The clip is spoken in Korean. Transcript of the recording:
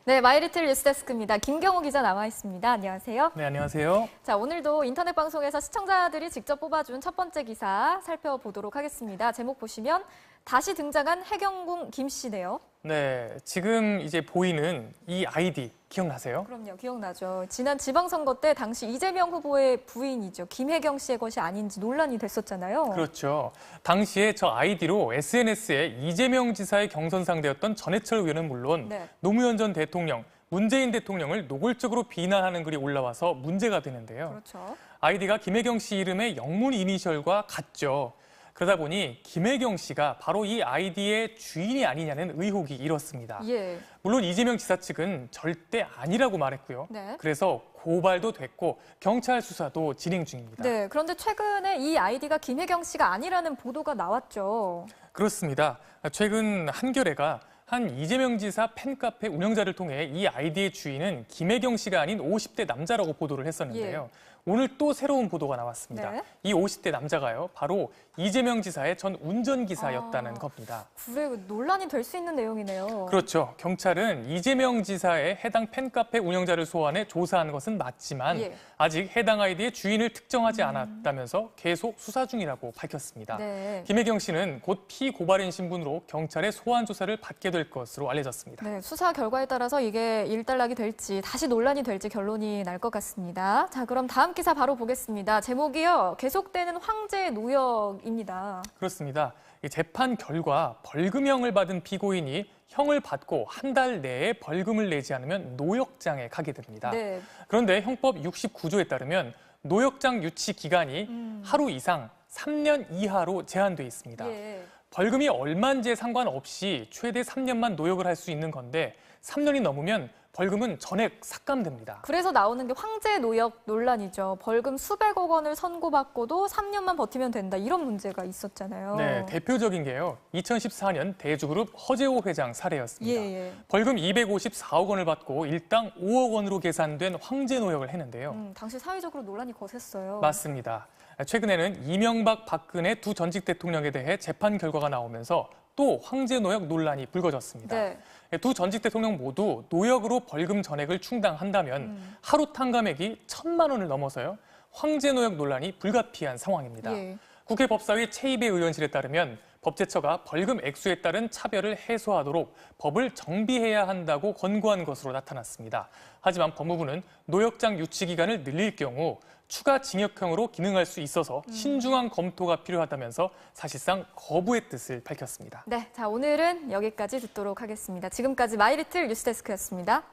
네, 마이리틀 뉴스데스크입니다. 김경호 기자 나와 있습니다. 안녕하세요. 네, 안녕하세요. 자, 오늘도 인터넷 방송에서 시청자들이 직접 뽑아준 첫 번째 기사 살펴보도록 하겠습니다. 제목 보시면 다시 등장한 해경궁 김 씨네요. 네, 지금 이제 보이는 이 아이디 기억나세요? 그럼요, 기억나죠. 지난 지방선거 때 당시 이재명 후보의 부인이죠. 김혜경 씨의 것이 아닌지 논란이 됐었잖아요. 그렇죠. 당시에 저 아이디로 SNS에 이재명 지사의 경선 상대였던 전해철 의원은 물론 네. 노무현 전 대통령, 문재인 대통령을 노골적으로 비난하는 글이 올라와서 문제가 되는데요. 그렇죠. 아이디가 김혜경 씨 이름의 영문 이니셜과 같죠. 그러다 보니 김혜경 씨가 바로 이 아이디의 주인이 아니냐는 의혹이 일었습니다. 예. 물론 이재명 지사 측은 절대 아니라고 말했고요. 네. 그래서 고발도 됐고 경찰 수사도 진행 중입니다. 네, 그런데 최근에 이 아이디가 김혜경 씨가 아니라는 보도가 나왔죠. 그렇습니다. 최근 한겨레가 한 이재명 지사 팬카페 운영자를 통해 이 아이디의 주인은 김혜경 씨가 아닌 50대 남자라고 보도를 했었는데요. 오늘 또 새로운 보도가 나왔습니다. 네. 이 50대 남자가요, 바로 이재명 지사의 전 운전기사였다는 겁니다. 그래, 논란이 될 수 있는 내용이네요. 그렇죠. 경찰은 이재명 지사의 해당 팬카페 운영자를 소환해 조사한 것은 맞지만 예. 아직 해당 아이디의 주인을 특정하지 않았다면서 계속 수사 중이라고 밝혔습니다. 네. 김혜경 씨는 곧 피고발인 신분으로 경찰의 소환 조사를 받게 될 것으로 알려졌습니다. 네, 수사 결과에 따라서 이게 일단락이 될지 다시 논란이 될지 결론이 날 것 같습니다. 자, 그럼 다음 기사 바로 보겠습니다. 제목이요. 계속되는 황제 노역입니다. 그렇습니다. 이 재판 결과 벌금형을 받은 피고인이 형을 받고 한 달 내에 벌금을 내지 않으면 노역장에 가게 됩니다. 네. 그런데 형법 69조에 따르면 노역장 유치 기간이 하루 이상 3년 이하로 제한돼 있습니다. 예. 벌금이 얼마인지에 상관없이 최대 3년만 노역을 할 수 있는 건데 3년이 넘으면 벌금은 전액 삭감됩니다. 그래서 나오는 게 황제 노역 논란이죠. 벌금 수백억 원을 선고받고도 3년만 버티면 된다. 이런 문제가 있었잖아요. 네, 대표적인 게요. 2014년 대주그룹 허재호 회장 사례였습니다. 예. 벌금 254억 원을 받고 일당 5억 원으로 계산된 황제 노역을 했는데요. 당시 사회적으로 논란이 거셌어요. 맞습니다. 최근에는 이명박, 박근혜 두 전직 대통령에 대해 재판 결과가 나오면서 또 황제 노역 논란이 불거졌습니다. 네. 두 전직 대통령 모두 노역으로 벌금 전액을 충당한다면 하루 탕감액이 1,000만 원을 넘어서요. 황제 노역 논란이 불가피한 상황입니다. 예. 국회 법사위 최이배 의원실에 따르면 법제처가 벌금 액수에 따른 차별을 해소하도록 법을 정비해야 한다고 권고한 것으로 나타났습니다. 하지만 법무부는 노역장 유치 기간을 늘릴 경우 추가 징역형으로 기능할 수 있어서 신중한 검토가 필요하다면서 사실상 거부의 뜻을 밝혔습니다. 네, 자 오늘은 여기까지 듣도록 하겠습니다. 지금까지 마이리틀 뉴스데스크였습니다.